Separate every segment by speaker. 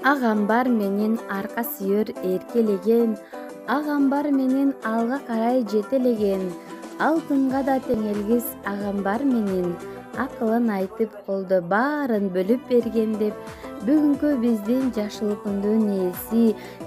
Speaker 1: Агамбар менен арка сүйөр эркелеген, агамбар менен алга карай жетелеген, алтынга да теңелгис агамбар менен акылын айтып колдо баарын бөлүп берген деп бүгүнкү биздин Жашыл күндүн ээси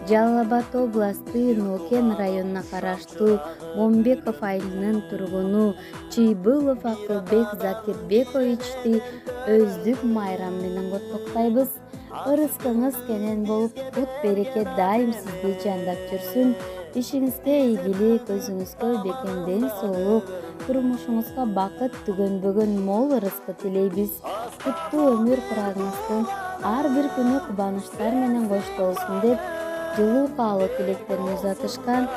Speaker 1: Жалал Абад областы Нокен районуна караштуу Момбеков айылынын тургуну Чыйбылов Акылбек Закирбековичти өздүк майрам менен коттоктойбуз. Ырыскыңыз кенен болуп, кут береке дайым сизди жандап жүрсүн. Ишиңизге ийгилик, көзүңүзгө бекемден соолук, турмушуңузга бакыт, түгөнбөгөн мол ырыскы тилейбиз. Куттуу өмүр курагыңыздын ар бир күнү кубанычтар менен коштолсун деп жылуу каалоо тилектерин узатышкан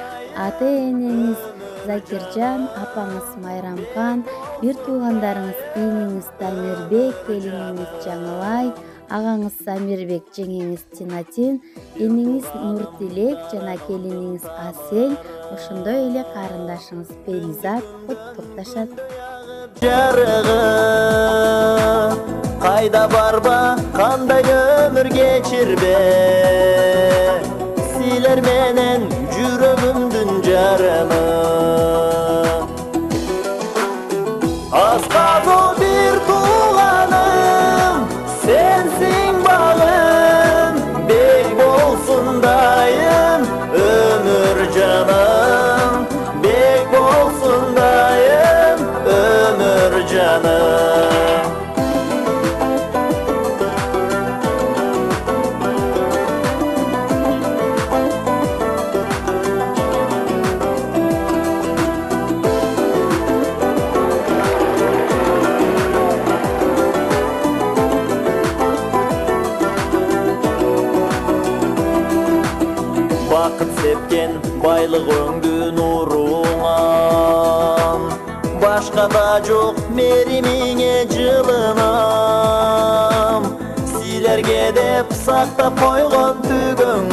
Speaker 1: ата-энеңиз Закиржан, апаңыз Майрамкан, бир туугандарыңыз ийниңиз Тамирбек, келиниңиз Жаңылай, агаңыз Самирбек, жеңеңиз Тинатин, эниңиз Нуртилек жана келиниңиз Асел, ошондой эле карындашыңыз Перизат коттоктошот.
Speaker 2: Жарыгы кайда барба, кандай өмүр кечирбе, силер менен жүрөгүмдүн жарымы. Аскабыл бир тууганым, сенсиң багым, бек болсун дайым өмүр жаным, бек болсун дайым өмүр жаным. Бакыт сепкен байлык өңдү нуруңан, башкада жок меримиңе жылынам. Силерге деп сактап койгон түгөң